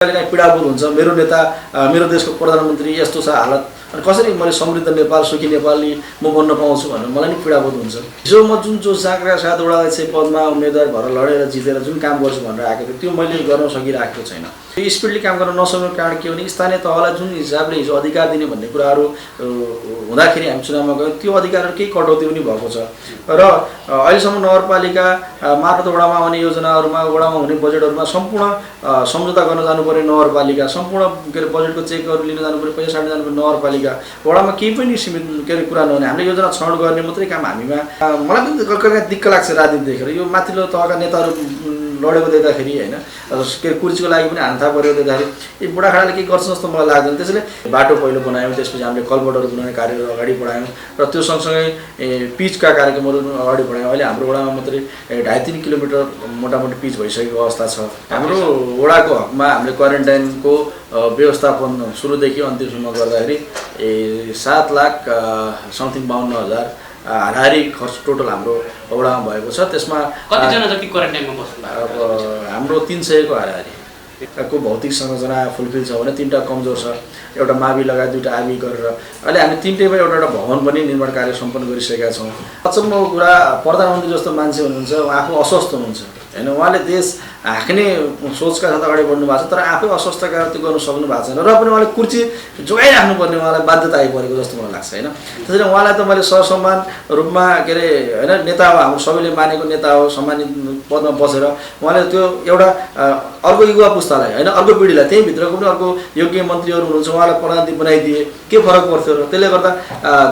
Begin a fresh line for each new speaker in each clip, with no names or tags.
पीडाभूत हुन्छ मेरो नेता मेरो देशको प्रधानमन्त्री यस्तो छ हालत अनि कसरी मैले समृद्ध नेपाल सुखी नेपाली म बन्न पाउँछु भनेर मलाई नि पीडाभूत हुन्छ। हिजो म जुन जोस जाँक्रा साथ एउटा चाहिँ पदमा उम्मेदवार भएर लडेर जितेर जुन काम गर्छु भनेर आएको थियो त्यो मैले गर्न सकिरहेको छैन। त्यो स्पिडली काम गर्न नसक्नुको कारण के हो भने स्थानीय तहलाई जुन हिसाबले हिजो अधिकार दिने भन्ने कुराहरू हुँदाखेरि हामी चुनावमा गयौँ त्यो अधिकारहरू केही कटौती पनि भएको छ र अहिलेसम्म नगरपालिका मार्फत वडामा आउने योजनाहरूमा वडामा हुने बजेटहरूमा सम्पूर्ण सम्झौता गर्न जानुपर्ने नगरपालिका सम्पूर्ण के अरे बजेटको चेकहरू लिन जानुपर्ने पैसा साट्न जानुपर्ने नगरपालिका वडामा केही पनि सीमित के अरे कुरा नहुने हामीले योजना छनौट गर्ने मात्रै काम हामीमा मलाई पनि कहिले दिक्क लाग्छ राजनीति देखेर यो माथिल्लो तहका नेताहरू लडेको देख्दाखेरि होइन के कुर्सीको लागि पनि हान्था परेको देख्दाखेरि यो बुढाखाडाले के गर्छ जस्तो मलाई लाग्दैन। त्यसैले बाटो पहिलो बनायौँ त्यसपछि हामीले कलबटहरू बनाउने कार्यहरू अगाडि बढायौँ र त्यो सँगसँगै पिचका कार्यक्रमहरू अगाडि बढायौँ। अहिले हाम्रो वडामा मात्रै 2.5-3 किलोमिटर मोटामोटी पिच भइसकेको अवस्था छ। हाम्रो वडाको हकमा हामीले क्वारेन्टाइनको व्यवस्थापन सुरुदेखि अन्तिमसम्म गर्दाखेरि 7,52,000 हाराहारी खर्च टोटल हाम्रो वडामा भएको छ। त्यसमा
कतिजना जति क्वारेन्टाइनमा बस्नु भएको?
अब हाम्रो 300 को हाराहारी को भौतिक संरचना फुलफिल छ भने 3टा कमजोर छ, एउटा मावि लगायत 2टा आवि गरेर अहिले हामी 3टैमा एउटा भवन पनि निर्माण कार्य सम्पन्न गरिसकेका छौँ। अचम्मको कुरा प्रधानमन्त्री जस्तो मान्छे हुनुहुन्छ उहाँ आफू अस्वस्थ हुनुहुन्छ होइन, उहाँले देश हाँक्ने सोचका साथ अगाडि बढ्नु भएको छ तर आफै अस्वस्थका त्यो गर्नु सक्नु भएको छैन र पनि उहाँले कुर्सी जोगाइराख्नुपर्ने उहाँलाई बाध्यता आइपरेको जस्तो मलाई लाग्छ होइन। त्यसैले उहाँलाई त मैले सरसम्मान रूपमा के अरे होइन नेता हो, हाम्रो सबैले मानेको नेता हो, सम्मानित पदमा बसेर उहाँले त्यो एउटा अर्को युवा पुस्तालाई होइन अर्को पिँढीलाई त्यहीँभित्रको पनि अर्को योग्य मन्त्रीहरू हुनुहुन्छ उहाँलाई प्रधानमन्त्री बनाइदिए के फरक पर्थ्यो र त्यसले गर्दा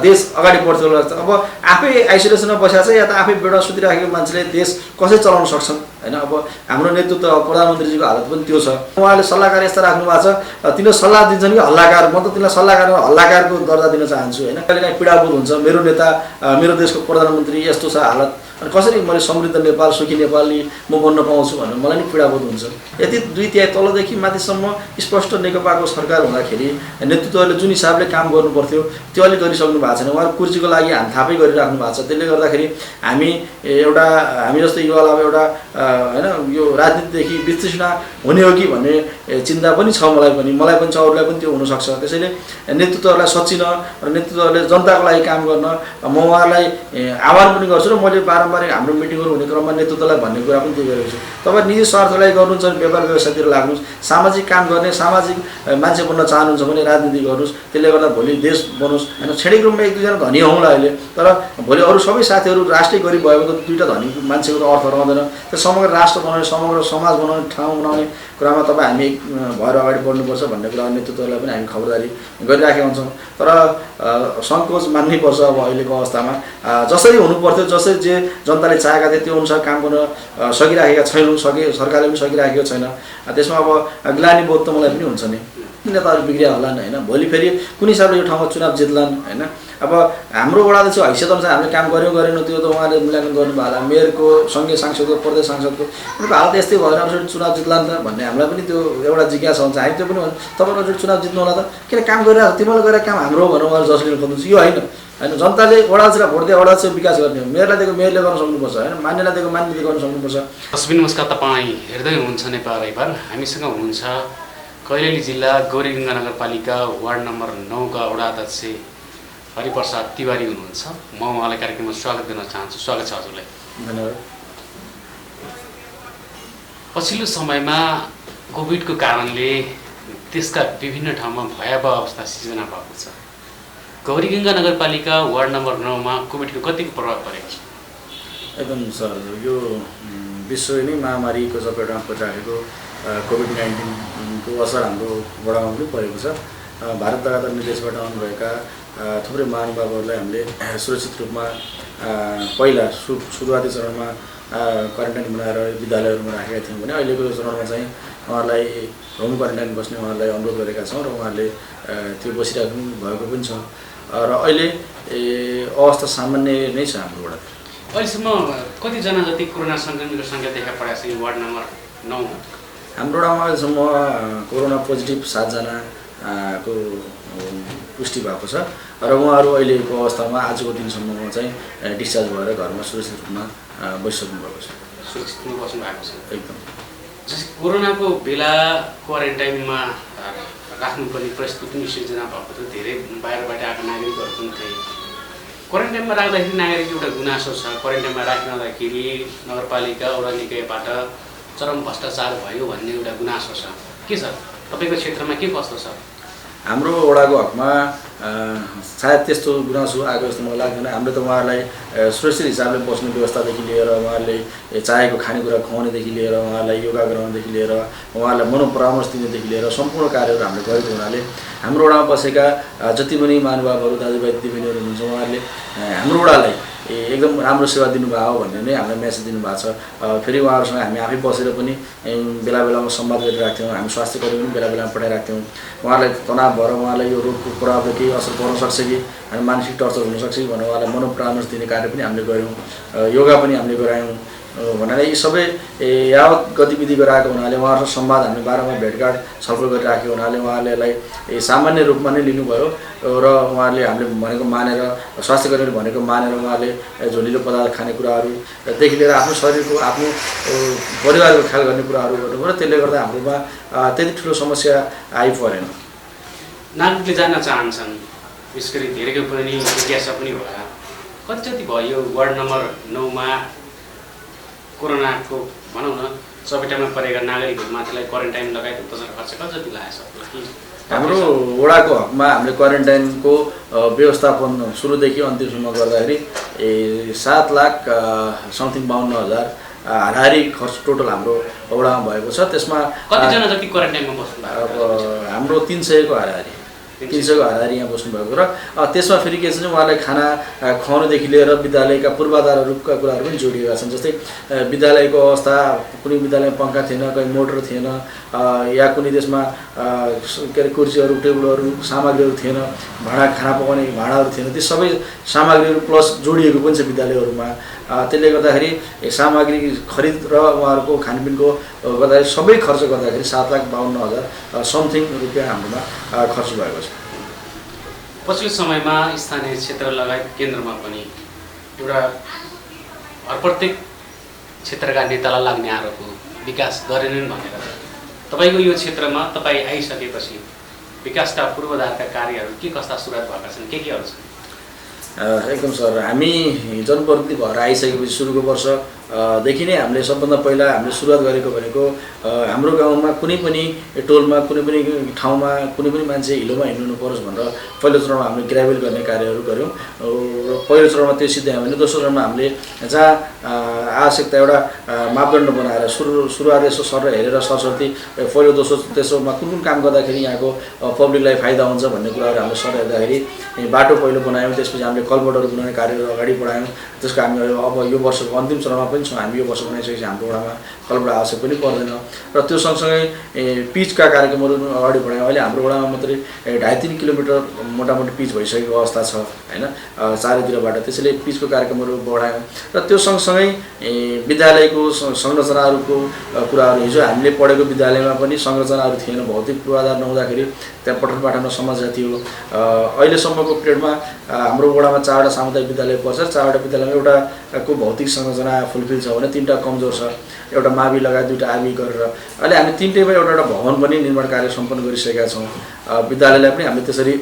देश अगाडि बढ्थ्यो लाग्छ। अब आफै आइसोलेसनमा बसेको छ या त आफै बेडमा सुतिराखेको मान्छेले देश कसरी चलाउन सक्छन् होइन। अब हाम्रो नेतृत्व प्रधानमन्त्रीजीको हालत पनि त्यो छ। उहाँले सल्लाहकार यस्ता राख्नु भएको छ तिनीहरू सल्लाह दिन्छन् कि हल्लाकार, म त तिनीलाई हल्लाकारको दर्जा दिन चाहन्छु होइन। कहिलेकाहीँ पीडाभूत हुन्छ मेरो नेता मेरो देशको प्रधानमन्त्री यस्तो छ हालत अनि कसरी मैले समृद्ध नेपाल सुखी नेपाली म बन्न पाउँछु भनेर मलाई नि पीडाभूत हुन्छ। यति 2/3 तलदेखि माथिसम्म स्पष्ट नेकपाको सरकार हुँदाखेरि नेतृत्वले जुन हिसाबले काम गर्नु पर्थ्यो त्यो अलिक गरिसक्नु भएको छैन। उहाँले कुर्सीको लागि हानथापै गरिराख्नु भएको छ। त्यसले गर्दाखेरि हामी जस्तो युवालाई एउटा होइन यो राजनीतिदेखि वितृष्णा हुने हो कि भन्ने चिन्ता पनि छ मलाई पनि छ, अरूलाई पनि त्यो हुनसक्छ। त्यसैले नेतृत्वहरूलाई सचिन र नेतृत्वहरूले जनताको लागि काम गर्न म उहाँलाई आह्वान पनि गर्छु र मैले बारम्बार हाम्रो मिटिङहरू हुने क्रममा नेतृत्वलाई भन्ने कुरा पनि त्यही गरेको छु। तपाईँ निजी स्वार्थलाई गर्नुहुन्छ भने व्यापार व्यवसायतिर लाग्नुहोस्, सामाजिक काम गर्ने सामाजिक मान्छे बन्न चाहनुहुन्छ भने राजनीति गर्नुहोस्। त्यसले गर्दा भोलि देश बनोस् होइन। छेडिक रूपमा 1-2 जना धनी हौँला अहिले तर भोलि अरू सबै साथीहरू राष्ट्रिय गरिब भयो भने त 2टा धनी मान्छेको अर्थ रहँदैन। त्यो समग्र राष्ट्र बनाउने समग्र समाज बनाउने ठाउँ बनाउने कुरामा तपाईँ हामी भएर अगाडि बढ्नुपर्छ भन्ने कुरा नेतृत्वलाई पनि हामी खबरदारी गरिराखेका हुन्छौँ। तर सङ्कोच मान्नै पर्छ अब अहिलेको अवस्थामा जसरी हुनुपर्थ्यो जसरी जे जनताले चाहेका थिए त्यो अनुसार काम गर्न सकिराखेका छैनौँ, सरकारले पनि सकिराखेको छैन। त्यसमा अब ग्लानिबोध त मलाई पनि हुन्छ नि, नेताहरू बिग्रिया होलान् होइन, भोलि फेरि कुनै हिसाबले यो ठाउँमा चुनाव जित्लान् होइन। अब हाम्रो वडाले चाहिँ हैसियत अनुसार हामीले काम गरेनौँ त्यो त उहाँले मूल्याङ्कन गर्नुभयो होला। मेयरको सँगै सांसदको प्रदेश सांसदको उनीहरूको हालत यस्तै भएर अरूसरी चुनाव जित्लान् त भन्ने हामीलाई पनि त्यो एउटा जिज्ञासा हुन्छ। हामी त्यो पनि तपाईँको अरूसरी चुनाव जित्नु होला त किन काम गरिरहेको तिमीले गरेर काम हाम्रो हो भनेर उहाँले जसले खोज्नुहुन्छ यो होइन होइन। जनताले वडालाई भोट दिए वडालाई विकास गर्ने हो, मेयरलाई दिएको मेयरले गर्न सक्नुपर्छ होइन, मान्यलाई दिएको मान्यले गर्न सक्नुपर्छ।
तस्बिन नमस्कार, तपाईँ हेर्दै हुनुहुन्छ नेपाल रविवार। हामीसँग हुनुहुन्छ कैलाली जिल्ला गौरीगङ्गा नगरपालिका वार्ड नम्बर 9 का वडा अध्यक्ष हरिप्रसाद तिवारी हुनुहुन्छ। म उहाँलाई कार्यक्रममा स्वागत गर्न चाहन्छु। स्वागत छ हजुरलाई।
धन्यवाद।
पछिल्लो समयमा कोभिडको कारणले देशका विभिन्न ठाउँमा भयावह अवस्था सिर्जना भएको छ। गौरीगङ्गा नगरपालिका वार्ड नम्बर 9 मा कोभिडको कतिको प्रभाव परेको छ?
एकदम सर यो विश्व नै महामारीको चपेटमा परिराखेको कोभिड-19 को असर हाम्रो वडामा पनि परेको छ। भारत लगातार विदेशबाट आउनुभएका थुप्रै महानुभावहरूलाई हामीले सुरक्षित रूपमा पहिला सुरुवाती चरणमा क्वारेन्टाइन बनाएर विद्यालयहरूमा राखेका थियौँ भने अहिलेको चरणमा चाहिँ उहाँहरूलाई होम क्वारेन्टाइन बस्ने उहाँहरूलाई अनुरोध गरेका छौँ र उहाँहरूले त्यो बसिराख्नु भएको पनि छ र अहिले अवस्था सामान्य नै छ हाम्रो वडा।
अहिलेसम्म कतिजना जति कोरोना सङ्क्रमितको सङ्ख्या देखा परेको छ यो वार्ड नम्बर 9 मा?
हाम्रो वडामा अहिलेसम्म कोरोना पोजिटिभ 7 जना को पुष्टि भएको छ र उहाँहरू अहिलेको अवस्थामा आजको दिनसम्ममा चाहिँ डिस्चार्ज भएर घरमा सुरक्षित रूपमा बसिसक्नु भएको छ।
सुरक्षित बस्नु भएको छ
एकदम।
जस्तै कोरोनाको बेला क्वारेन्टाइनमा राख्नुपर्ने परिस्थिति पनि सिर्जना भएको थियो। धेरै बाहिरबाट आएको नागरिकहरू पनि थिए। क्वारेन्टाइनमा राख्दाखेरि नागरिक एउटा गुनासो छ, क्वारेन्टाइनमा राखिरहँदाखेरि नगरपालिका वडा निकायबाट चरम भ्रष्टाचार भयो भन्ने एउटा गुनासो छ। के छ तपाईँको क्षेत्रमा, के कस्तो छ?
हाम्रो वडाको हकमा सायद त्यस्तो गुनासो आएको जस्तो मलाई लाग्दैन। हामीले त उहाँहरूलाई सुरक्षित हिसाबले बस्ने व्यवस्थादेखि लिएर उहाँहरूले चाहेको खानेकुरा खुवाउनेदेखि लिएर उहाँहरूलाई योगा गराउनेदेखि लिएर उहाँहरूलाई मनोपरामर्श दिनेदेखि लिएर सम्पूर्ण कार्यहरू हामीले गरेको हुनाले हाम्रो वडामा बसेका जति पनि महानुभावहरू दाजुभाइ दिदीबहिनीहरू हुनुहुन्छ उहाँहरूले हाम्रो वडालाई एकदम राम्रो सेवा दिनुभयो भन्ने नै हामीलाई मेसेज दिनुभएको छ। फेरि उहाँहरूसँग हामी आफै बसेर पनि बेला बेलामा संवाद गरिरहेको थियौँ। हामी स्वास्थ्य कर्मी पनि बेला बेलामा पठाइरहेको थियौँ। उहाँहरूलाई तनाव भएर उहाँलाई यो रोगको प्रभावले केही असर पर्न सक्छ कि अनि मानसिक टर्चर हुनसक्छ कि भनेर उहाँलाई मनोपरामर्श दिने कार्य पनि हामीले गऱ्यौँ। योगा पनि हामीले गरायौँ भनेर यी सबै यावत गतिविधि गराएको हुनाले उहाँहरूसँग संवाद हामीले बारम्बार भेटघाट छलफल गरिराखेको हुनाले उहाँहरूलाई सामान्य रूपमा नै लिनुभयो र उहाँहरूले हामीले भनेको मानेर स्वास्थ्य कर्मीले भनेको मानेर उहाँले झोलिलो पदार्थ खाने कुराहरूदेखि लिएर आफ्नो शरीरको आफ्नो परिवारको ख्याल गर्ने कुराहरू गर्नुभयो र त्यसले गर्दा हाम्रोमा त्यति ठुलो समस्या आइपरेन।
नागरिकले जान्न चाहन्छन्, विशेष गरी धेरैको पनि जिज्ञासा पनि भयो, कति भयो वार्ड नम्बर 9 मा कोरोनाको भनौँ न चपेटामा परेका नागरिकहरूमाथिलाई क्वारेन्टाइन लगायत उपचार खर्च कति लागेको छ?
हाम्रो वडाको हकमा हामीले क्वारेन्टाइनको व्यवस्थापन सुरुदेखि अन्तिमसम्म गर्दाखेरि 7,52,000 हाराहारी खर्च टोटल हाम्रो वडामा भएको छ। त्यसमा
कतिजना जति क्वारेन्टाइनमा बस्नु भएको?
हाम्रो 300 को हाराहारी 300 को हाराहारी यहाँ बस्नुभएको र त्यसमा फेरि के छ भने उहाँलाई खाना खुवाउनुदेखि लिएर विद्यालयका पूर्वाधारहरूका कुराहरू पनि जोडिएका छन्। जस्तै विद्यालयको अवस्था, कुनै विद्यालयमा पङ्खा थिएन, कहीँ मोटर थिएन या कुनै त्यसमा के अरे कुर्सीहरू टेबलहरू सामग्रीहरू थिएन, खाना पकाउने भाँडाहरू थिएन। ती सबै सामग्रीहरू प्लस जोडिएको पनि छ विद्यालयहरूमा। त्यसले गर्दाखेरि सामग्री खरिद र उहाँहरूको खानपिनको गर्दाखेरि सबै खर्च गर्दाखेरि 7,52,000 समथिङ रुपियाँ हाम्रोमा खर्च भएको छ।
पछिल्लो समयमा स्थानीय क्षेत्र लगायत केन्द्रमा पनि एउटा प्रत्येक क्षेत्रका नेतालाई लाग्ने आरोप हो विकास गरेनन् भनेर। तपाईँको यो क्षेत्रमा तपाईँ आइसकेपछि विकासका पूर्वाधारका कार्यहरू के कस्ता सुरुवात भएका छन्, केहरू छन्?
एकदम सर, हामी जनप्रतिनिधि भएर आइसकेपछि सुरुको वर्षदेखि नै हामीले सबभन्दा पहिला हामीले सुरुवात गरेको भनेको हाम्रो गाउँमा कुनै पनि टोलमा कुनै पनि ठाउँमा कुनै पनि मान्छे हिलोमा हिँड्नु नपरोस् भनेर पहिलो चरणमा हामीले ग्राभेल गर्ने कार्यहरू गऱ्यौँ। पहिलो चरणमा त्यो सिद्ध्यायौँ भने दोस्रो चरणमा हामीले जहाँ आवश्यकता एउटा मापदण्ड बनाएर सुरुवात यसो सर हेरेर सरस्वती पहिलो दोस्रो तेस्रोमा कुन कुन काम गर्दाखेरि यहाँको पब्लिकलाई फाइदा हुन्छ भन्ने कुराहरू हामीले सर हेर्दाखेरि बाटो पहिलो बनायौँ। त्यसपछि हामीले कलबटहरू बनाउने कार्यहरू अगाडि बढायौँ। त्यसको हामी अब यो वर्षको अन्तिम चरणमा पनि छौँ। हामी यो वर्ष बनाइसकेपछि हाम्रो वडामा कलबट आवश्यक पनि पर्दैन र त्यो सँगसँगै पिचका कार्यक्रमहरू अगाडि बढायौँ। अहिले हाम्रो वडामा मात्रै 2.5-3 किलोमिटर मोटामोटी पिच भइसकेको अवस्था छ होइन, चारैतिरबाट। त्यसैले पिचको कार्यक्रमहरू बढायौँ र त्यो सँगसँगै विद्यालयको संरचनाहरूको कुराहरू, हिजो हामीले पढेको विद्यालयमा पनि संरचनाहरू थिएन, भौतिक पूर्वाधार नहुँदाखेरि त्यहाँ पठन पाठनमा समस्या थियो। अहिलेसम्मको पिरियडमा हाम्रो वडामा 4वटा सामुदायिक विद्यालय पर्छ। 4वटा विद्यालयमा एउटाको भौतिक संरचना फुलफिल छ भने 3टा कमजोर छ, एउटा मावि लगायत 2टा आबी गरेर अहिले हामी 3टैमा एउटा भवन पनि निर्माण कार्य सम्पन्न गरिसकेका छौँ। विद्यालयलाई पनि हामीले त्यसरी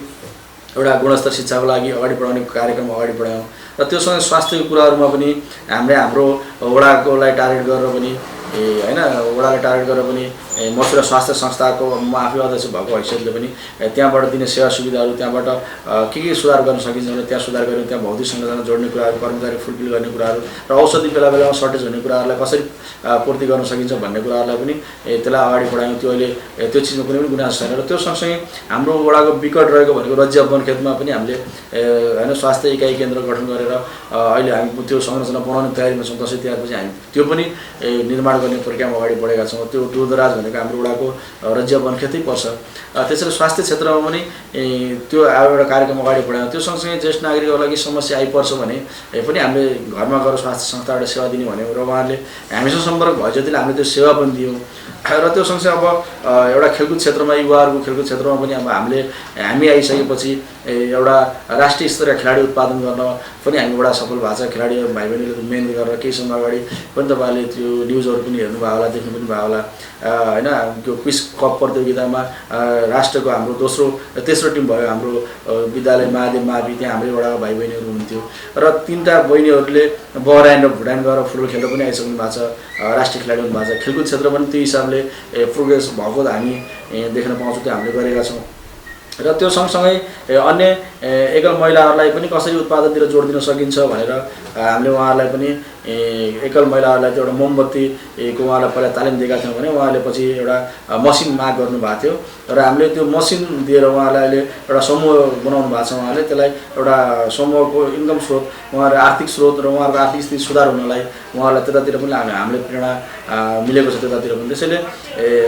एउटा गुणस्तर शिक्षाको लागि अगाडि बढाउने कार्यक्रम अगाडि बढायौँ र त्योसँग स्वास्थ्यको कुराहरूमा पनि हामीले हाम्रो वडाकोलाई टार्गेट गरेर पनि होइन वडालाई टार्गेट गरेर पनि मथुरा स्वास्थ्य संस्थाको म आफै अध्यक्ष भएको हैसियतले पनि त्यहाँबाट दिने सेवा सुविधाहरू त्यहाँबाट के सुधार गर्न सकिन्छ भने त्यहाँ सुधार गऱ्यौँ। त्यहाँ भौतिक संरचना जोड्ने कुराहरू, कर्मचारी फुलफिल गर्ने कुराहरू र औषधि बेला बेलामा सर्टेज हुने कुराहरूलाई कसरी पूर्ति गर्न सकिन्छ भन्ने कुराहरूलाई पनि त्यसलाई अगाडि बढायौँ। त्यो अहिले त्यो चिजमा कुनै पनि गुनासो छैन र त्यो सँगसँगै हाम्रो वडाको विकट रहेको भनेको रज्य वनखेतमा पनि हामीले होइन स्वास्थ्य इकाइ केन्द्र गठन गरेर अहिले हामी त्यो संरचना बनाउने तयारीमा छौँ। दसैँ तिहारपछि हामी त्यो पनि निर्माण गर्ने प्रक्रियामा अगाडि बढेका छौँ। त्यो दूरदराज भनेको हाम्रो वडाको रज्य वनखेतै पर्छ। त्यसैले स्वास्थ्य क्षेत्रमा पनि त्यो एउटा कार्यक्रम अगाडि बढायौँ। त्यो सँगसँगै ज्येष्ठ नागरिकहरूको लागि समस्या आइपर्छ भने पनि हामीले घरमा गएर स्वास्थ्य संस्थाबाट सेवा दिने भन्यौँ र उहाँहरूले हामीसँग सम्पर्क भए जतिले हामीले त्यो सेवा पनि दियौँ। र त्यो सँगसँगै अब एउटा खेलकुद क्षेत्रमा युवाहरूको खेलकुद क्षेत्रमा पनि अब हामी आइसकेपछि एउटा राष्ट्रिय स्तरीय खेलाडी उत्पादन गर्न पनि हामी एउटा सफल भएको छ। खेलाडी भाइ बहिनीले मेहनत गरेर केही समय अगाडि पनि तपाईँहरूले त्यो न्युजहरू पनि हेर्नुभयो होला, देख्नु पनि भयो होला होइन। त्यो क्विज कप प्रतियोगितामा राष्ट्रको हाम्रो तेस्रो टिम भयो हाम्रो विद्यालय महादेव मावि। त्यहाँ हाम्रो एउटा भाइ बहिनीहरू हुनुहुन्थ्यो र 3टा बहिनीहरूले बहराइन र भुटान गएर फुटबल खेल्न पनि आइसक्नु भएको छ, राष्ट्रिय खेलाडी हुनुभएको छ। खेलकुद क्षेत्र पनि त्यो हिसाबले प्रोग्रेस भएको हामी देख्न पाउँछौँ, त्यो हामीले गरेका छौँ। र त्यो सँगसँगै अन्य एकल महिलाहरूलाई पनि कसरी उत्पादनतिर जोड दिन सकिन्छ भनेर हामीले उहाँहरूलाई पनि एकल महिलाहरूलाई चाहिँ एउटा मोमबत्तीको उहाँलाई पहिला तालिम दिएका थियौँ भने उहाँले पछि एउटा मसिन माग गर्नुभएको थियो र हामीले त्यो मसिन दिएर उहाँलाई अहिले एउटा समूह बनाउनु भएको छ। उहाँले त्यसलाई एउटा समूहको इन्कम स्रोत, उहाँहरू आर्थिक स्रोत र उहाँहरूको आर्थिक स्थिति सुधार हुनलाई उहाँहरूलाई त्यतातिर पनि हामीले प्रेरणा मिलेको छ त्यतातिर पनि। त्यसैले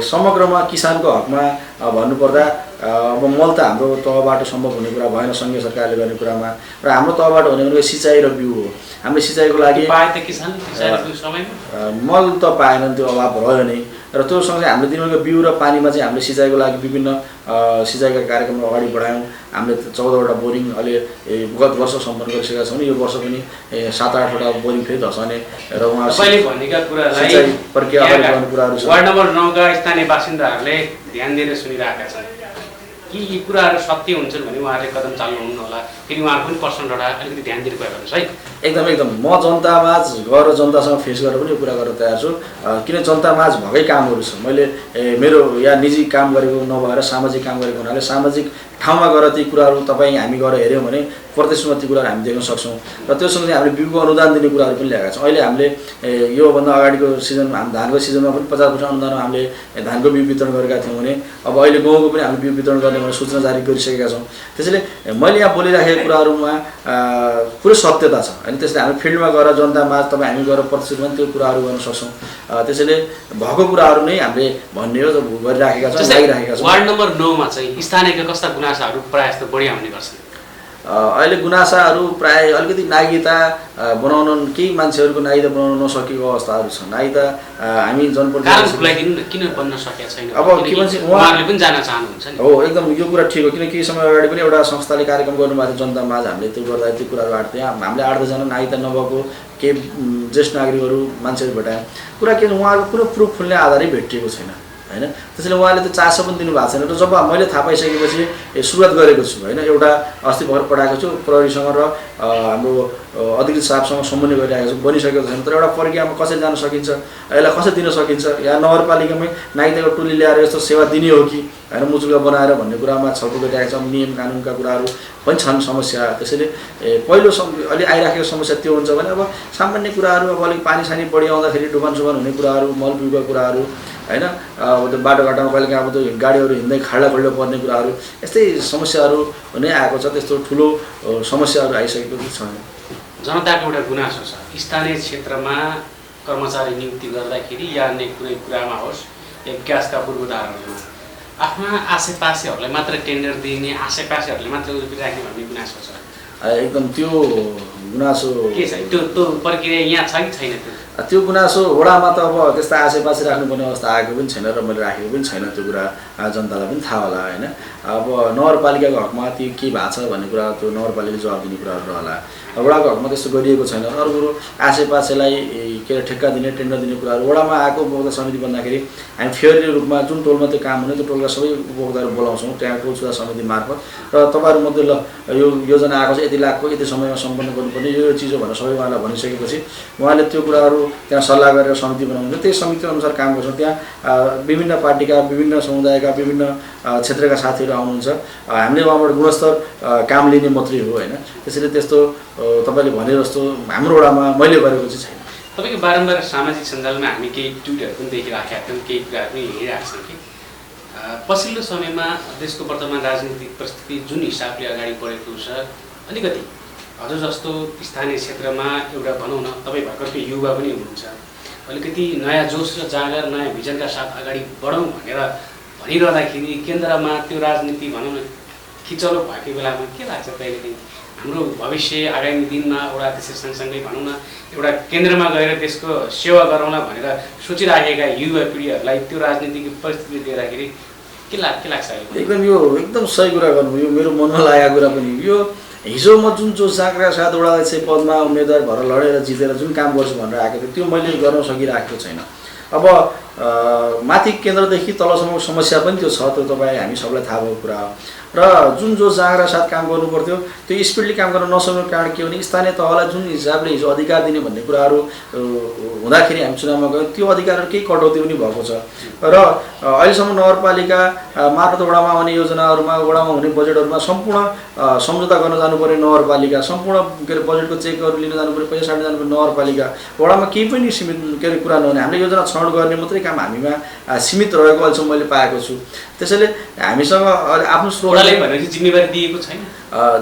समग्रमा किसानको हकमा भन्नुपर्दा अब मल त हाम्रो तहबाट सम्भव हुने कुरा भएन सङ्घीय सरकारले गर्ने कुरामा, र हाम्रो तहबाट हुने भनेको सिँचाइ र बिउ हो। हामीले सिँचाइको लागि मल त पाएनन्, त्यो अभाव रह्यो नै। र त्यो सँगै हामीले दिनुभएको बिउ र पानीमा चाहिँ हामीले सिँचाइको लागि विभिन्न सिँचाइका कार्यक्रम अगाडि बढायौँ। हामीले 14वटा बोरिङ अहिले गत वर्ष सम्पन्न गरिसकेका छौँ। यो वर्ष पनि 7-8वटा बोरिङ फेरि धसाउने र उहाँ
भनेका कुरालाई
सिँचाइ प्रक्रिया अगाडि बढाउने कुराहरू छ।
वार्ड नम्बर 9 का स्थानीय बासिन्दाहरूले ध्यान दिएर सुनिरहेका छन् कि यी कुराहरू सत्य हुन्छन् भने उहाँहरूले कदम चाल्नुहुन्न होला। फेरि उहाँहरूको पनि पर्सनल एउटा अलिकति ध्यान दिएर गयो हेर्नुहोस् है।
एकदम म जनतामाझ गएर जनतासँग फेस गरेर पनि यो कुरा गर्न तयार छु। किन जनतामाझ भएकै कामहरू छ। मैले मेरो या निजी काम गरेको नभएर सामाजिक काम गरेको हुनाले सामाजिक ठाउँमा गएर ती कुराहरू हामी गएर हेऱ्यौँ भने प्रत्यक्षमा ती कुराहरू हामी देख्न सक्छौँ। र त्यो सँगै हामीले बिउको अनुदान दिने कुराहरू पनि ल्याएका छौँ। अहिले हामीले योभन्दा अगाडिको सिजन धानको सिजनमा पनि 50% अनुदानमा हामीले धानको बिउ वितरण गरेका थियौँ भने अब अहिले गहुँको पनि हामीले बिउ वितरण गर्ने भनेर सूचना जारी गरिसकेका छौँ। त्यसैले मैले यहाँ बोलिराखेको कुराहरूमा पुरै सत्यता छ होइन। त्यसले हामी फिल्डमा गएर जनतामा हामी गएर प्रत्यक्षमा त्यो कुराहरू गर्न सक्छौँ। त्यसैले भएको कुराहरू नै हामीले भन्ने हो गरिराखेका छौँ, लागिराखेका छौँ।
वार्ड नम्बर 9 मा चाहिँ स्थानीयका कस्ता गुनासाहरू प्रायः जस्तो बढी आउने गर्छन्?
अहिले गुनासाहरू प्राय अलिकति नागरिकता बनाउन केही मान्छेहरूको नागरिकता बनाउन नसकेको अवस्थाहरू छ। नागरिकता हामी
जनप्रतिनिधि किन बन्न सकेका छैन?
अब के भन्छ
उहाँहरूले पनि जान चाहनुहुन्छ नि?
हो एकदम यो कुरा ठिक हो। किन केही समय अगाडि पनि एउटा संस्थाले कार्यक्रम गर्नुभएको थियो जनतामाझ। हामीले त्यो गर्दा त्यो कुराहरू आँट्थ्यौँ। हामीले 8-10जना नागरिकता नभएको केही ज्येष्ठ नागरिकहरू मान्छेहरू भेटायौँ। कुरा के उहाँहरूको कुनै प्रुफ खुल्ने आधारै भेटिएको छैन होइन। त्यसैले उहाँले त्यो चासो पनि दिनुभएको छैन। र जब मैले थाहा पाइसकेपछि सुरुवात गरेको छु होइन। एउटा अस्ति भर्खर पठाएको छु प्रहरीसँग र हाम्रो अधिकृत साहबसँग समन्वय गरिरहेको छु। बनिसकेको छैन तर एउटा प्रक्रियामा कसरी जान सकिन्छ, यसलाई कसरी दिन सकिन्छ, या नगरपालिकामै नागरिकताको टोली ल्याएर यस्तो सेवा दिने हो कि होइन मुचुल्का बनाएर भन्ने कुरामा छलफल गरिरहेका छौँ। नियम कानुनका कुराहरू पनि छन् समस्या। त्यसैले पहिलो अलि आइराखेको समस्या त्यो हुन्छ भने अब सामान्य कुराहरू अब अलिक पानी बढी आउँदाखेरि डुबान हुने कुराहरू, मल बिउका कुराहरू होइन। अब त्यो बाटोघाटोमा कहिले काहीँ अब त्यो गाडीहरू हिँड्दै खाल्डा पर्ने कुराहरू, यस्तै समस्याहरू नै आएको छ। त्यस्तो ठुलो समस्याहरू आइसकेको छ।
जनताको एउटा गुनासो छ स्थानीय क्षेत्रमा कर्मचारी नियुक्ति गर्दाखेरि या अन्य कुनै कुरामा होस् या विकासका पूर्वाधारहरूमा आफ्ना आसेपासेहरूलाई मात्र टेन्डर दिने, आसेपासेहरूले मात्र राख्ने भन्ने गुनासो छ।
एकदम त्यो गुनासो
के छ? त्यो प्रक्रिया यहाँ छ कि छैन?
त्यो गुनासो वडामा त अब त्यस्ता आसेपासे राख्नुपर्ने अवस्था आएको पनि छैन र मैले राखेको पनि छैन। त्यो कुरा जनतालाई पनि थाहा होला होइन। अब नगरपालिकाको हकमा त्यो के भएको छ भन्ने कुरा त्यो नगरपालिकाले जवाब दिने कुराहरू रहला। वडाको हकमा त्यस्तो गरिएको छैन। अरू कुरो आसेपासेलाई के अरे ठेक्का दिने, टेन्डर दिने कुराहरू वडामा आएको उपभोक्ता समिति भन्दाखेरि हामी फेयरली रूपमा जुन टोलमा त्यो काम हुने त्यो टोलका सबै उपभोक्ताहरू बोलाउँछौँ त्यहाँ टोल सुधार समिति मार्फत। र तपाईँहरूमध्ये ल यो योजना आएको छ, यति लाखको यति समयमा सम्पन्न गर्नुपर्ने यो चिज हो भनेर सबै उहाँलाई भनिसकेपछि उहाँले त्यो कुराहरू त्यहाँ सल्लाह गरेर समिति बनाउनुहुन्छ। त्यही समिति अनुसार काम गर्छौँ। त्यहाँ विभिन्न पार्टीका, विभिन्न समुदायका, विभिन्न क्षेत्रका साथीहरू आउनुहुन्छ। हामीले उहाँबाट गुणस्तर काम लिने मात्रै हो होइन। त्यसैले त्यस्तो तपाईँले भने जस्तो हाम्रो वडामा मैले गरेको चाहिँ छैन।
तपाईँको बारम्बार सामाजिक सञ्जालमा हामी केही ट्विटहरू पनि देखिराखेका थियौँ, केही कुराहरू पनि हेरिरहेका छौँ कि पछिल्लो समयमा देशको वर्तमान राजनीतिक परिस्थिति जुन हिसाबले अगाडि बढेको छ अलिकति हजुर जस्तो स्थानीय क्षेत्रमा एउटा भनौँ न तपाईँ भर्खरकै युवा पनि हुनुहुन्छ अलिकति नयाँ जोस र जाँगर नयाँ भिजनका साथ अगाडि बढौँ भनेर भनिरहँदाखेरि केन्द्रमा त्यो राजनीति भनौँ न खिचलो भएको बेलामा के लाग्छ कहिलेकाहीँ हाम्रो भविष्य आगामी दिनमा एउटा त्यसरी सँगसँगै भनौँ न एउटा केन्द्रमा गएर त्यसको सेवा गरौँला भनेर सोचिराखेका युवा पिँढीहरूलाई त्यो राजनीतिको परिस्थिति देख्दाखेरि के लाग्छ अहिले?
एकदम यो एकदम सही कुरा गर्नुभयो। यो मेरो मनमा लागेको कुरा पनि यो हिजो म जुन जाँगरका साथ एउटा चाहिँ पदमा उम्मेदवार भएर लडेर जितेर जुन काम गर्छु भनेर आएको थियो त्यो मैले गर्न सकिराखेको छैन। अब माथि केन्द्रदेखि तलसम्मको समस्या पनि त्यो छ, त्यो तपाईँ हामी सबलाई थाहा भएको कुरा हो। र जुन जाँगरका साथ काम गर्नु पर्थ्यो त्यो स्पिडली काम गर्न नसक्नुको कारण के हो भने स्थानीय तहलाई जुन हिसाबले हिजो अधिकार दिने भन्ने कुराहरू हुँदाखेरि हामी चुनावमा गयौँ त्यो अधिकारहरू केही कटौती पनि भएको छ। र अहिलेसम्म नगरपालिका मार्फत वडामा आउने योजनाहरूमा वडामा हुने बजेटहरूमा सम्पूर्ण सम्झौता गर्न जानुपर्ने नगरपालिका, सम्पूर्ण के अरे बजेटको चेकहरू लिन जानुपर्ने, पैसा साट्न जानुपर्ने नगरपालिका, वडामा केही पनि सीमित के अरे कुरा नहुने, हामीले योजना छनौट गर्ने मात्रै काम हामीमा सीमित रहेको अहिलेसम्म मैले पाएको छु। त्यसैले हामीसँग आफ्नो
जिम्मेवारी दिएको छैन,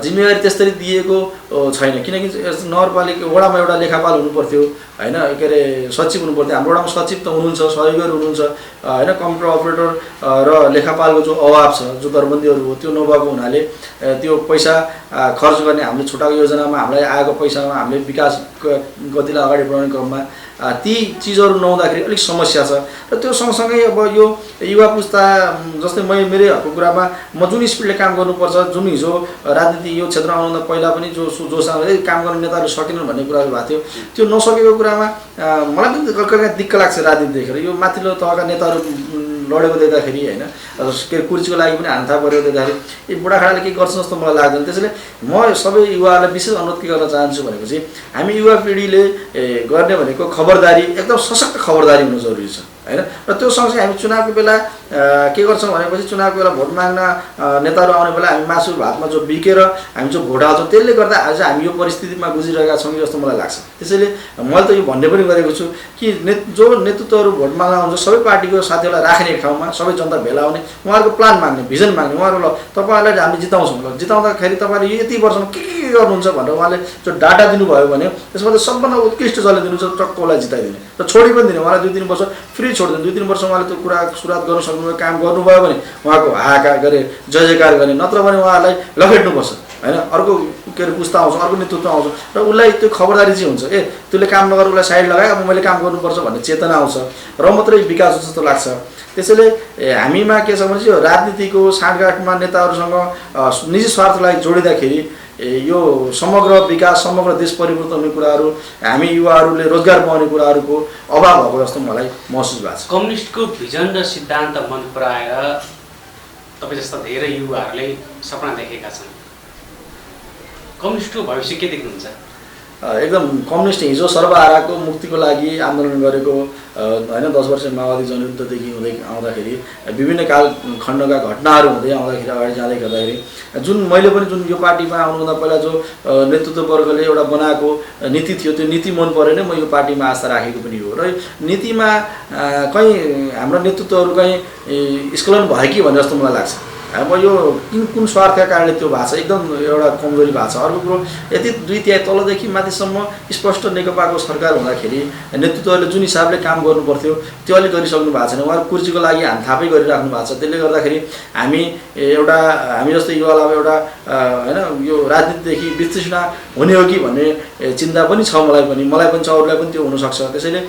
जिम्मेवारी त्यसरी दिएको छैन। किनकि नगरपालिका वडामा एउटा लेखापाल हुनु पर्थ्यो होइन, के अरे सचिव हुनु पर्थ्यो। हाम्रो वडामा सचिव त हुनुहुन्छ, सहयोगीहरू हुनुहुन्छ होइन, कम्प्युटर अपरेटर र लेखापालको जो अभाव छ, जो दरबन्दीहरू हो त्यो नभएको हुनाले त्यो पैसा खर्च गर्ने हामीले छुट्टाएको योजनामा हामीलाई आएको पैसामा हामीले विकास गतिलाई अगाडि बढाउने क्रममा ती चिजहरू नहुँदाखेरि अलिक समस्या छ। र त्यो सँगसँगै अब यो युवा पुस्ता जस्तै मेरै हकको कुरामा म जुन स्पिडले काम गर्नुपर्छ, जुन हिजो राजनीति यो क्षेत्रमा आउनुभन्दा पहिला पनि जोसँग काम गर्ने नेताहरू सकेनन् भन्ने कुराहरू भएको थियो, त्यो नसकेको कुरामा मलाई पनि कहिले दिक्क लाग्छ राजनीति देखेर। यो माथिल्लो तहका नेताहरू लडेको देख्दाखेरि होइन, के अरे कुर्सीको लागि पनि हान्था परेको देख्दाखेरि यो बुढाखाडाले के गर्छ जस्तो मलाई लाग्दैन। त्यसैले म सबै युवाहरूलाई विशेष अनुरोध के गर्न चाहन्छु भनेपछि हामी युवा पिँढीले गर्ने भनेको खबरदारी, एकदम सशक्त खबरदारी हुनु जरुरी छ होइन। र त्यो सँगसँगै हामी चुनावको बेला के गर्छौँ भनेपछि चुनावको बेला भोट माग्न नेताहरू आउने बेला हामी मासु भातमा जो बिकेर हामी जो भोट हाल्छौँ, त्यसले गर्दा आज हामी यो परिस्थितिमा गुजिरहेका छौँ जस्तो मलाई लाग्छ। त्यसैले मैले त यो भन्ने पनि गरेको छु कि जो नेतृत्वहरू भोट माग्न आउँछ सबै पार्टीको साथीहरूलाई राख्ने ठाउँमा सबै जनता भेला आउने, उहाँहरूको प्लान माग्ने, भिजन माग्ने, उहाँहरू ल तपाईँहरूलाई हामी जिताउँछौँ, ल जिताउँदाखेरि तपाईँले यति वर्षमा के गर्नुहुन्छ भनेर उहाँले जो डाटा दिनुभयो भने त्यसमा चाहिँ सबभन्दा उत्कृष्ट जसले दिनुहुन्छ टक्क उसलाई जिताइदिने र छोडी पनि दिने, उहाँलाई 2-3 वर्ष फ्री छोडिदिने। 2-3 वर्ष उहाँले त्यो कुरा सुरुवात गर्न सक्नुभयो, काम गर्नुभयो भने उहाँको हाहाकार गरे, जय जयकार गर्ने, नत्र भने उहाँहरूलाई लखेट्नुपर्छ होइन। अर्को के अरे पुस्ता आउँछ, अर्को नेतृत्व आउँछ र उसलाई त्यो खबरदारी चाहिँ हुन्छ, त्यसले काम नगर उसलाई साइड लगायो, अब मैले काम गर्नुपर्छ भन्ने चेतना आउँछ र मात्रै विकास हुन्छ जस्तो लाग्छ। त्यसैले हामीमा के छ भने चाहिँ राजनीतिको साँठगाँठमा नेताहरूसँग निजी स्वार्थलाई जोडिँदाखेरि यो समग्र विकास, समग्र देश परिवर्तन हुने कुराहरू, हामी युवाहरूले रोजगार पाउने कुराहरूको अभाव भएको जस्तो मलाई महसुस भएको छ।
कम्युनिस्टको भिजन र सिद्धान्त मन पराएर तपाईँ जस्ता धेरै युवाहरूले सपना देखेका छन्, कम्युनिस्टको भविष्य के देख्नुहुन्छ?
एकदम कम्युनिस्ट हिजो सर्वहाराको मुक्तिको लागि आन्दोलन गरेको होइन, 10 वर्ष माओवादी जनयुद्धदेखि हुँदै आउँदाखेरि विभिन्न कालखण्डका घटनाहरू हुँदै आउँदाखेरि अगाडि जाँदै गर्दाखेरि जुन मैले पनि जुन यो पार्टीमा आउनुभन्दा पहिला जो नेतृत्ववर्गले एउटा बनाएको नीति थियो त्यो नीति मन परेन म यो पार्टीमा आस्था राखेको पनि हो। र नीतिमा कहीँ हाम्रो नेतृत्वहरू कहीँ स्खलन भयो कि भन्ने जस्तो मलाई लाग्छ। अब यो कुन स्वार्थका कारणले त्यो भएको छ, एकदम एउटा कमजोरी भएको छ। अर्को कुरो यति 2/3 तलदेखि माथिसम्म स्पष्ट नेकपाको सरकार हुँदाखेरि नेतृत्वहरूले जुन हिसाबले काम गर्नुपर्थ्यो त्यो अलिक गरिसक्नु भएको छैन, उहाँहरू कुर्सीको लागि हामथापै गरिराख्नु भएको छ। त्यसले गर्दाखेरि हामी जस्तो युवालाई एउटा होइन यो राजनीतिदेखि वितृष्णा हुने हो कि भन्ने चिन्ता पनि छ, मलाई पनि छ, अरूलाई पनि त्यो हुनसक्छ। त्यसैले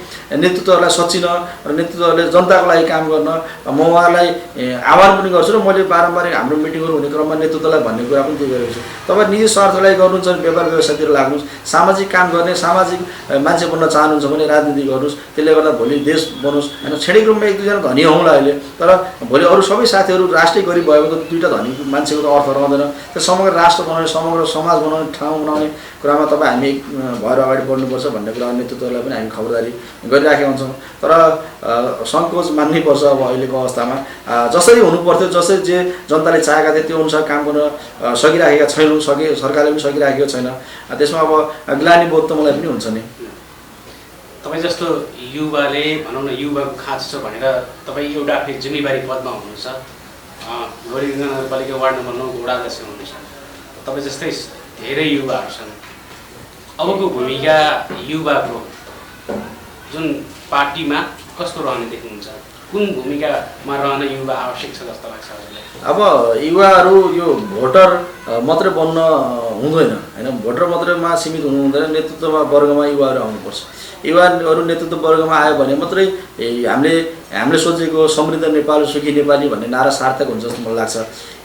नेतृत्वहरूलाई सचिन र नेतृत्वहरूले जनताको लागि काम गर्न म उहाँहरूलाई आह्वान पनि गर्छु र मैले बारम्बार हाम्रो मिटिङहरू हुने क्रममा नेतृत्वलाई भन्ने कुरा पनि त्यो गरेको छु। तपाईँ निजी स्वार्थलाई गर्नुहुन्छ भने व्यापार व्यवसायतिर लाग्नुहोस्, सामाजिक काम गर्ने, सामाजिक मान्छे बन्न चाहनुहुन्छ भने राजनीति गर्नुहोस्, त्यसले गर्दा भोलि देश बनोस् होइन। छेडिक रूपमा 1-2 जना धनी हौँला अहिले, तर भोलि अरू सबै साथीहरू राष्ट्रै गरिब भयो भने त 2टा धनी मान्छेको त अर्थ रहँदैन। त्यो समग्र राष्ट्र बनाउने, समग्र समाज बनाउने, ठाउँ बनाउने कुरामा तपाईँ हामी भएर अगाडि बढ्नुपर्छ भन्ने कुरा नेतृत्वलाई पनि हामी खबरदारी गरिराखेका हुन्छौँ। तर सङ्कोच मान्नै पर्छ अब अहिलेको अवस्थामा, जसरी हुनुपर्थ्यो, जसरी जे जनताले चाहेका थिए त्यो अनुसार काम गर्न सकिराखेका छैनौँ, सरकारले पनि सकिराखेको छैन। त्यसमा अब ग्लानी बोध त मलाई पनि हुन्छ नि।
तपाईँ जस्तो युवाले भनौँ न युवाको खाँचो छ भनेर तपाईँ एउटा आफै जिम्मेवारी पदमा हुनुहुन्छ, गौरीगङ्गा नगरपालिका वार्ड नम्बर 9 को वडा अध्यक्ष हुनुहुन्छ, तपाईँ जस्तै धेरै युवाहरू छन्। अबको भूमिका युवाको जुन पार्टीमा कस्तो रहने देख्नुहुन्छ? कुन भूमिकामा रहन युवा आवश्यक छ जस्तो लाग्छ हजुरलाई?
अब युवाहरू यो भोटर मात्रै बन्न हुँदैन होइन, भोटर मात्रैमा सीमित हुनु हुँदैन, नेतृत्वमा वर्गमा युवाहरू आउनुपर्छ। युवाहरू नेतृत्व वर्गमा आयो भने मात्रै हामीले सोचेको समृद्ध नेपाल सुखी नेपाली भन्ने नारा सार्थक हुन्छ जस्तो मलाई लाग्छ।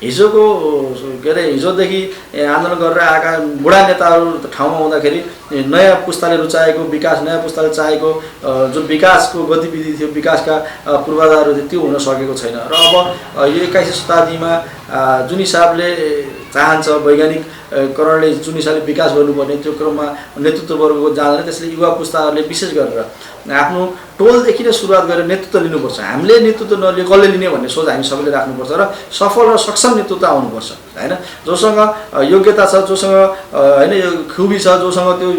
हिजोदेखि आन्दोलन गरेर आएका बुढा नेताहरू ठाउँमा हुँदाखेरि नयाँ पुस्ताले रुचाएको विकास, नयाँ पुस्ताले चाहेको जुन विकासको गतिविधि थियो, विकासका पूर्वाधारहरू थियो, त्यो हुन सकेको छैन। र अब यो 21औं शताब्दीमा जुन हिसाबले चाहन्छ वैज्ञानिककरणले जुन हिसाबले विकास गर्नुपर्ने त्यो क्रममा नेतृत्व वर्गको जाँदैन। त्यसले युवा पुस्ताहरूले विशेष गरेर आफ्नो टोलदेखि नै सुरुवात गरेर नेतृत्व लिनुपर्छ। हामीले नेतृत्व नलिए कसले लिने भन्ने सोच हामी सबैले राख्नुपर्छ र सफल र सक्षम नेतृत्व आउनुपर्छ होइन। जोसँग योग्यता छ, जोसँग होइन यो खुबी छ, जोसँग त्यो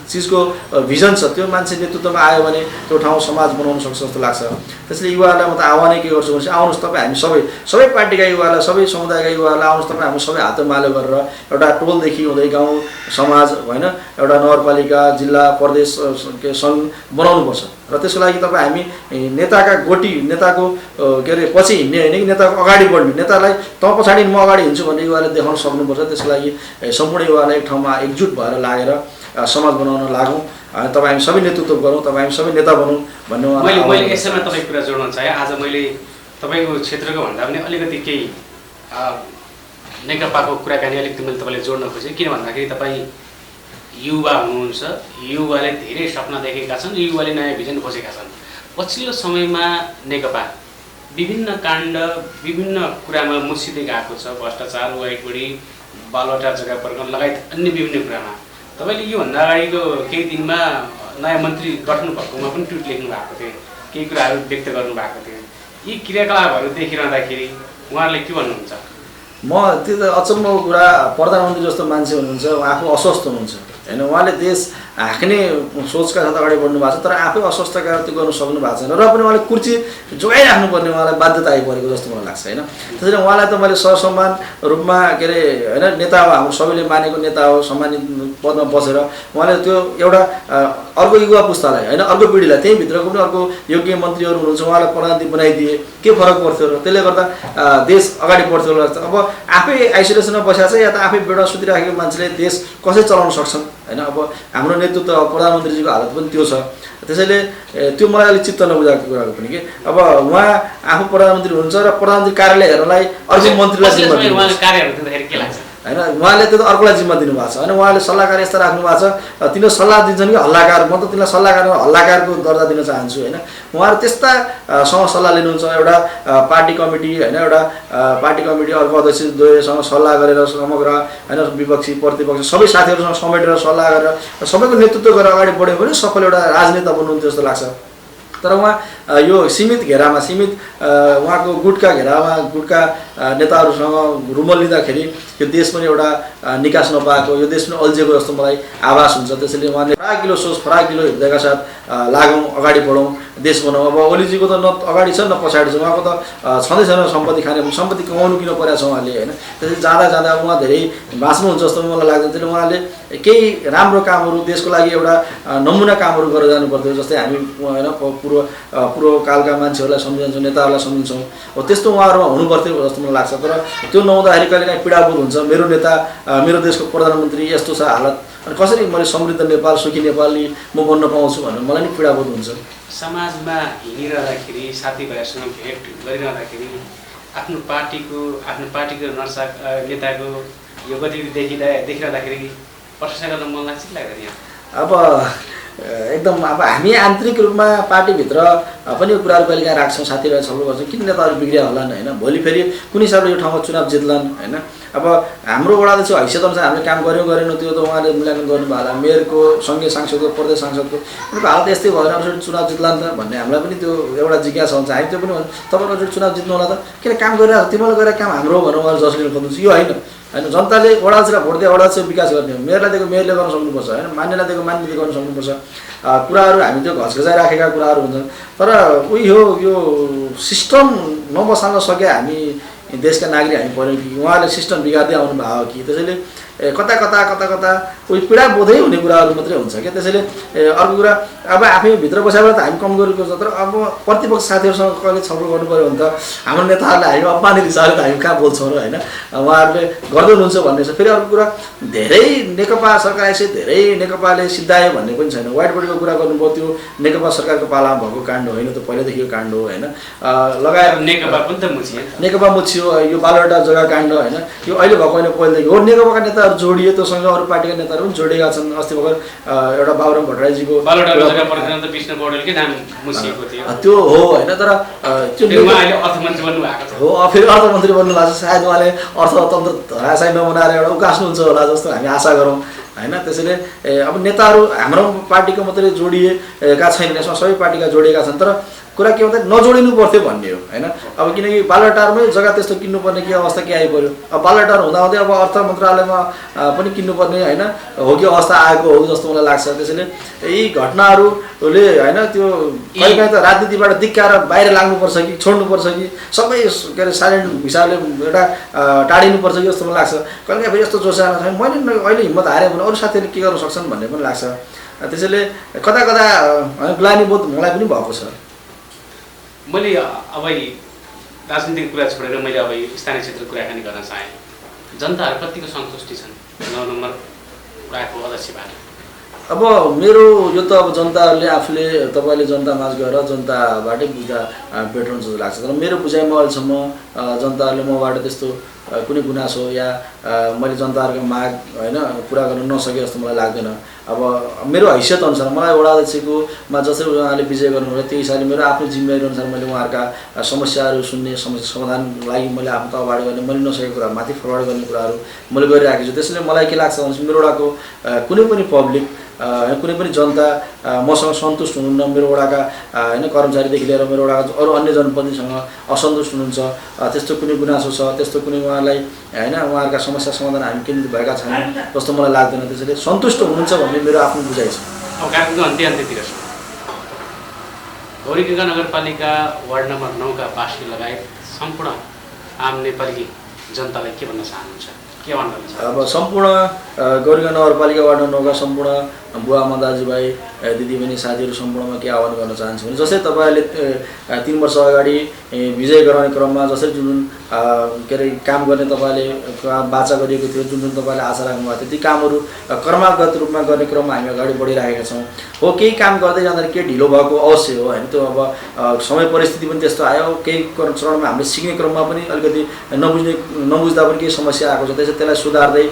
चिजको भिजन छ, त्यो मान्छे नेतृत्वमा आयो भने त्यो ठाउँ समाज बनाउन सक्छ जस्तो लाग्छ। त्यसले युवाहरूलाई म त आह्वानै के गर्छु भनेपछि आउनुहोस् तपाईँ, हामी सबै पार्टीका युवालाई, सबै समुदायका युवाहरूलाई आउनुहोस् तपाईँ, हामी सबै हातमालो गरेर एउटा टोलदेखि हुँदै गाउँ समाज होइन, एउटा नगरपालिका, जिल्ला, प्रदेश सङ्घ बनाउनुपर्छ। र त्यसको लागि तपाईँ हामी नेताका गोटी, नेताको पछि हिँड्ने होइन कि नेताको अगाडि बढ्ने, नेतालाई त पछाडि म अगाडि हिँड्छु भन्ने युवाले देखाउन सक्नुपर्छ। त्यसको लागि सम्पूर्ण युवालाई एक ठाउँमा एकजुट भएर लागेर समाज बनाउन लागौँ। तपाईँ हामी सबै नेतृत्व गरौँ, तपाईँ हामी सबै नेता बनौँ भन्ने
मैले यसैमा तपाईँको कुरा जोड्न चाहेँ। आज मैले तपाईँको क्षेत्रको भन्दा पनि अलिकति केही नेकपाको कुराकानी अलिकति मैले तपाईँले जोड्न खोजेँ। किन भन्दाखेरि तपाईँ युवा हुनुहुन्छ, युवाले धेरै सपना देखेका छन्, युवाले नयाँ भिजन खोजेका छन्। पछिल्लो समयमा नेकपा विभिन्न काण्ड, विभिन्न कुरामा मुसिँदै गएको छ, भ्रष्टाचार, वाइटबडी, बालुवाटार जग्गा प्रकरण लगायत अन्य विभिन्न कुरामा। तपाईँले योभन्दा अगाडिको केही दिनमा नयाँ मन्त्री गठन भएकोमा पनि ट्विट लेख्नु भएको थियो, केही कुराहरू व्यक्त गर्नुभएको थियो। यी क्रियाकलापहरू देखिरहँदाखेरि उहाँहरूले के भन्नुहुन्छ?
म त्यो त अचम्मको कुरा, प्रधानमन्त्री जस्तो मान्छे हुनुहुन्छ, आफू अस्वस्थ हुनुहुन्छ होइन, उहाँले देश हाँक्ने सोचका साथ अगाडि बढ्नु भएको छ, तर आफै अस्वस्थका त्यो गर्नु सक्नु भएको छैन। र पनि उहाँले कुर्सी जोगाइराख्नुपर्ने उहाँलाई बाध्यता आइपरेको जस्तो मलाई लाग्छ होइन। त्यसरी उहाँलाई त मैले सरसम्मान रूपमा के अरे होइन, नेता हो, हाम्रो सबैले मानेको नेता हो, सम्मानित पदमा बसेर उहाँले त्यो एउटा अर्को युवा पुस्तालाई होइन, अर्को पिँढीलाई, त्यहीँभित्रको पनि अर्को योग्य मन्त्रीहरू हुनुहुन्छ, उहाँलाई प्रधानमन्त्री बनाइदिए के फरक पर्थ्यो र त्यसले गर्दा देश अगाडि बढ्थ्यो लाग्छ। अब आफै आइसोलेसनमा बसेको छ या त आफै बेडमा सुतिराखेको मान्छेले देश कसरी चलाउन सक्छन् होइन। अब हाम्रो नेतृत्व प्रधानमन्त्रीजीको हालत पनि त्यो छ। त्यसैले त्यो मलाई अलिक चित्त नबुझाएको कुराको पनि कि अब उहाँ आफू प्रधानमन्त्री हुनुहुन्छ र प्रधानमन्त्री कार्यालय हेर्नलाई अर्को मन्त्रीलाई जिम्मा
दिनुहुन्छ
होइन, उहाँले त्यो त अर्कोलाई जिम्मा दिनुभएको छ होइन। उहाँले सल्लाहकार यस्ता राख्नु भएको छ, तिनीहरू सल्लाह दिन्छन् कि हल्लाकार, म त तिनीलाई हल्लाकारको दर्जा दिन चाहन्छु होइन। उहाँहरू त्यस्तासँग सल्लाह लिनुहुन्छ, एउटा पार्टी कमिटी होइन, एउटा पार्टी कमिटी अर्को अध्यक्ष द्वयसँग सल्लाह गरेर समग्र होइन, विपक्षी प्रतिपक्ष सबै साथीहरूसँग समेटेर सल्लाह गरेर सबैको नेतृत्व गरेर अगाडि बढ्यो भने सफल एउटा राजनेता बन्नुहुन्थ्यो जस्तो लाग्छ। तर उहाँ यो सीमित घेरामा, सीमित उहाँको गुटका घेरामा, गुटका नेताहरूसँग रुमल लिँदाखेरि यो देश पनि एउटा निकास नपाएको, यो देश पनि अल्झेको जस्तो मलाई आभास हुन्छ। त्यसैले उहाँले फराकिलो सोच, फराकिलो हृदयका साथ लागौँ, अगाडि बढौँ, देश बनाऊँ। अब ओलीजीको त न अगाडि छ न पछाडि छ, उहाँको त छँदै छैन सम्पत्ति खाने, सम्पत्ति कमाउनु किन परेको छ उहाँले होइन। त्यसैले जाँदा उहाँ धेरै बाँच्नुहुन्छ जस्तो मलाई लाग्दैन। त्यसले उहाँले केही राम्रो कामहरू देशको लागि एउटा नमुना कामहरू गरेर जानुपर्थ्यो, जस्तै हामी होइन पूर्वकालका मान्छेहरूलाई सम्झन्छौँ, नेताहरूलाई सम्झन्छौँ, हो त्यस्तो उहाँहरूमा हुनुपर्थ्यो जस्तो मलाई लाग्छ। तर त्यो नहुँदाखेरि कहिले काहीँ पीडाभूत हुन्छ, मेरो नेता, मेरो देशको प्रधानमन्त्री यस्तो छ हालत, अनि कसरी मैले समृद्ध नेपाल सुखी नेपाली म बन्न पाउँछु भनेर मलाई नि पीडाभूत हुन्छ।
समाजमा हिँडिरहँदाखेरि, साथीभाइहरूसँग भेट गरिरहँदाखेरि आफ्नो पार्टीको नेताको यो गतिविधि देखिरहँदाखेरि प्रशंसा गर्न मन लाग्छ कि लाग्दैन?
अब एकदम अब हामी आन्तरिक रूपमा पार्टीभित्र पनि यो कुराहरू कहिले काहीँ राख्छौँ, साथीभाइ छलफल गर्छौँ, किन नेताहरू बिग्रिया होलान् होइन, भोलि फेरि कुन हिसाबले यो ठाउँमा चुनाव जित्लान् होइन। अब हाम्रो वडाध्यक्ष हैसियत अनुसार हामीले काम गऱ्यौँ गरेनौँ त्यो त उहाँले मूल्याङ्कन गर्नुभयो होला, मेयरको, सङ्घीय सांसदको, प्रदेश सांसदको उनीहरूको हालत यस्तै भएर अरूसरी चुनाव जित्लान् त भन्ने हामीलाई पनि त्यो एउटा जिज्ञासा हुन्छ। हामी त्यो पनि तपाईँको अरूसरी चुनाव जित्नु होला त, किन काम गरिरहेको तिमीले गरेर काम हाम्रो भनेर उहाँहरू जस लिन खोज्नुहुन्छ, यो होइन होइन। जनताले वडाध्यक्षलाई भोट दिए वडाध्यक्ष विकास गर्ने हो, मेयरलाई दिएको मेयरले गर्न सक्नुपर्छ होइन, मान्यलाई दिएको मान्यले गर्न सक्नुपर्छ। कुराहरू हामी त्यो घचघचाइराखेका कुराहरू हुन्छन्, तर उही हो यो सिस्टम नबसाल्न सके हामी देशका नागरिक हामी पऱ्यौँ कि उहाँले सिस्टम बिगार्दै आउनु भएको कि। त्यसैले कता कता कता कता उही पीडा बोधै हुने कुराहरू मात्रै हुन्छ क्या। त्यसैले अर्को कुरा अब आफै भित्र बसेर त हामी कम गरेको छ, तर अब प्रतिपक्ष साथीहरूसँग कहिले छलफल गर्नु पऱ्यो भने त हाम्रो नेताहरूले हामी अपमानित हिसाबले त हामी कहाँ बोल्छौँ र होइन, उहाँहरूले गर्दै हुनुहुन्छ भन्ने छ। फेरि अर्को कुरा धेरै नेकपा सरकार आएपछि धेरै नेकपाले सिद्धायो भन्ने पनि छैन। वाइट बडीको कुरा गर्नुभयो, त्यो नेकपा सरकारको पालामा भएको काण्ड होइन, त्यो पहिल्यैदेखिको काण्ड हो होइन, लगाएर
नेकपा पनि त मुछियो,
नेकपा मुछियो, यो बालुवाटा जग्गा काण्ड होइन, यो अहिले भएको होइन पहिलेदेखि हो। नेकपाका नेताहरू जोडिए, त्योसँग अरू पार्टीका नेताहरू पनि जोडिएका छन्। अस्ति भर्खर एउटा बाबुराम भट्टराईजीको त्यो हो होइन, तर त्यो
अर्थमन्त्री बन्नुभएको छ
हो, फेरि अर्थमन्त्री बन्नुभएको छ। सायद उहाँले अर्थतन्त्र धराशायी नबनाएर एउटा उकास्नुहुन्छ होला जस्तो हामी आशा गरौँ होइन। त्यसैले अब नेताहरू हाम्रो पार्टीको मात्रै जोडिएका छैनन्, यसमा सबै पार्टीका जोडिएका छन्, तर कुरा के भन्दा नजोडिनु पर्थ्यो भन्ने हो होइन। अब किनकि बालुवाटारमै जग्गा त्यस्तो किन्नुपर्ने के अवस्था के आइपऱ्यो। अब बालुवाटार हुँदाहुँदै अब अर्थ मन्त्रालयमा पनि किन्नुपर्ने होइन हो कि अवस्था आएको हो जस्तो मलाई लाग्छ। त्यसैले यी घटनाहरूले होइन त्यो कहीँ कहीँ त राजनीतिबाट दिक्काएर बाहिर लाग्नुपर्छ कि छोड्नुपर्छ कि सबै के अरे साइलेन्ट हिसाबले एउटा टाढिनुपर्छ कि जस्तो मलाई लाग्छ। कहिले काहीँ फेरि यस्तो जोसाना छ मैले अहिले हिम्मत हारेँ भने अरू साथीहरूले के गर्न सक्छन् भन्ने पनि लाग्छ। त्यसैले कता कता ग्लानिबोध मलाई पनि भएको छ।
मैले अब राजनीतिक कुरा छोडेर मैले अब स्थानीय क्षेत्र कुराकानी गर्न चाहेँ। जनताहरू कतिको सन्तुष्टि छन् 9 नम्बर वडाको अध्यक्षबाट?
अब मेरो यो त अब जनताहरूले आफूले तपाईँले जनतामाझ गएर जनताबाटै बुझ्दा बेटर हुन्छ जस्तो लाग्छ। तर मेरो बुझाइमा अहिलेसम्म जनताहरूले मबाट त्यस्तो कुनै गुनासो या मैले जनताहरूको माग होइन पुरा गर्न नसके जस्तो मलाई लाग्दैन। अब मेरो हैसियत अनुसार मलाई वडा अध्यक्षकोमा जसरी उहाँले विजय गर्नुभयो त्यो हिसाबले मेरो आफ्नो जिम्मेवारी अनुसार मैले उहाँहरूका समस्याहरू सुन्ने, समस्या समाधानको लागि मैले आफ्नो तहबाट गर्ने, मैले नसकेको कुरा माथि फरवार्ड गर्ने कुराहरू मैले गरिराखेको छु। त्यसैले मलाई के लाग्छ भने मेरो वडाको कुनै पनि पब्लिक कुनै पनि जनता मसँग सन्तुष्ट हुनुहुन्न। मेरो वडाका होइन कर्मचारीदेखि लिएर मेरो वडाका अरू अन्य जनप्रतिनिधिसँग असन्तुष्ट हुनुहुन्छ, त्यस्तो कुनै गुनासो छ, त्यस्तो कुनै उहाँलाई होइन उहाँहरूका समस्या समाधान हामी केन्द्रित भएका छैनौँ जस्तो मलाई लाग्दैन। त्यसैले सन्तुष्ट हुनुहुन्छ भन्ने मेरो आफ्नो बुझाइ छ।
अब कार्यक्रमको अन्त्यतिर गौरीगङ्गा नगरपालिका वार्ड नम्बर 9 का वासी लगायत सम्पूर्ण आम नेपाली जनतालाई के भन्न चाहनुहुन्छ, के भन्न चाहनुहुन्छ?
अब सम्पूर्ण गौरीगङ्गा नगरपालिका वार्ड नम्बर 9 का सम्पूर्ण बुवा आमा दाजुभाइ दिदीबहिनी साथीहरू सम्पूर्णमा के आह्वान गर्न चाहन्छु भने जस्तै तपाईँहरूले 3 वर्ष अगाडि विजय गराउने क्रममा जसरी जुन जुन के अरे काम गर्ने तपाईँले बाचा गरिएको थियो, जुन जुन तपाईँले आशा राख्नुभएको थियो, ती कामहरू क्रमागत रूपमा गर्ने क्रममा हामी अगाडि बढिरहेका छौँ। हो केही काम गर्दै जाँदाखेरि केही ढिलो भएको अवश्य हो होइन, त्यो अब समय परिस्थिति पनि त्यस्तो आयो। केही चरणमा हामीले सिक्ने क्रममा पनि अलिकति नबुझ्दा पनि केही समस्या आएको छ। त्यसलाई सुधार्दै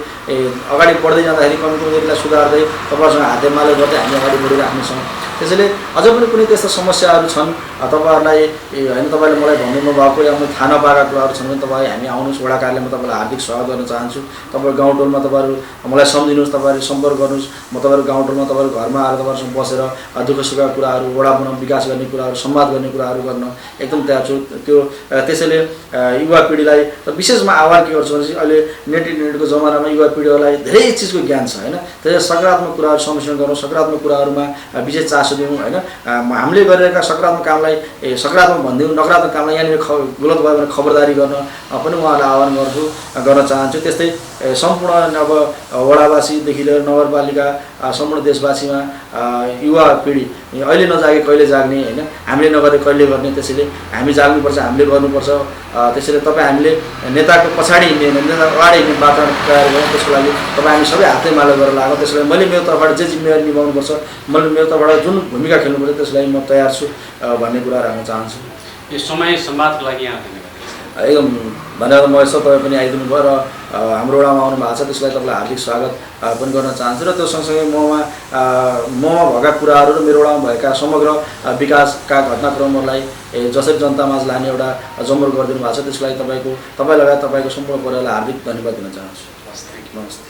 अगाडि बढ्दै जाँदाखेरि कमी कमजोरीलाई सुधार्दै तपाईँहरूसँग हातेमालो गर्दै हामी अगाडि बढिराख्नेछौँ। त्यसैले अझ पनि कुनै त्यस्ता समस्याहरू छन् तपाईँहरूलाई होइन तपाईँले मलाई भन्नु नभएको या मैले थाहा नपाएका कुराहरू छन् भने तपाईँ हामी आउनुहोस् वडा कार्यालयमा तपाईँलाई हार्दिक स्वागत गर्न चाहन्छु। तपाईँहरू गाउँटोलमा तपाईँहरू मलाई सम्झिनुहोस्, तपाईँहरू सम्पर्क गर्नुहोस्। म तपाईँहरू गाउँटोलमा तपाईँहरू घरमा आएर तपाईँहरूसँग बसेर दुःख सुखका कुराहरू, वडा बनाउन विकास गर्ने कुराहरू, संवाद गर्ने कुराहरू गर्न एकदम तयार छु। त्यो त्यसैले युवा पिँढीलाई विशेषमा आह्वान के गर्छु भने अहिले नेटको जमानामा युवा पिँढीहरूलाई धेरै चिजको ज्ञान छ होइन। त्यसैले सकारात्मक कुराहरू संरक्षण गरौँ, सकारात्मक कुराहरूमा विशेष चासो दिउँ होइन। हामीले गरिरहेका सकारात्मक कामलाई सकारात्मक भनिदिउँ, नकारात्मक कामलाई यहाँनिर गलत भयो भने खबरदारी गर्न पनि उहाँलाई आह्वान गर्न चाहन्छु। त्यस्तै सम्पूर्ण अब वडावासीदेखि लिएर नगरपालिका सम्पूर्ण देशवासीमा युवा पिँढी अहिले नजागे कहिले जाग्ने होइन, हामीले नगरे कहिले गर्ने। त्यसैले हामी जाग्नुपर्छ, हामीले गर्नुपर्छ। त्यसैले तपाईँ हामीले नेताको पछाडि हिँड्ने नेता अगाडि हिँड्ने वातावरण तयार गरौँ। त्यसको लागि तपाईँ हामी सबै हातैमालो गरेर लाग्छौँ। त्यसलाई मैले मेरो तर्फबाट जे जिम्मेवारी निभाउनुपर्छ, मैले मेरो तर्फबाट जुन भूमिका खेल्नुपर्छ त्यसलाई म तयार छु भन्ने कुरा राख्न चाहन्छु।
यो समय संवादको लागि यहाँ
एकदम धन्यवाद महेश सर, तपाईँ पनि आइदिनु भयो र हाम्रो वडामा आउनु भएको छ, त्यसलाई तपाईँलाई हार्दिक स्वागत पनि गर्न चाहन्छु। र त्यो सँगसँगै ममा भएका कुराहरू र मेरो वडामा भएका समग्र विकासका घटनाक्रमहरूलाई जसरी जनतामाझ लाने एउटा जमर गरिदिनु भएको छ त्यसको लागि तपाईँ लगायत तपाईँको सम्पूर्ण परिवारलाई हार्दिक धन्यवाद दिन चाहन्छु। नमस्ते।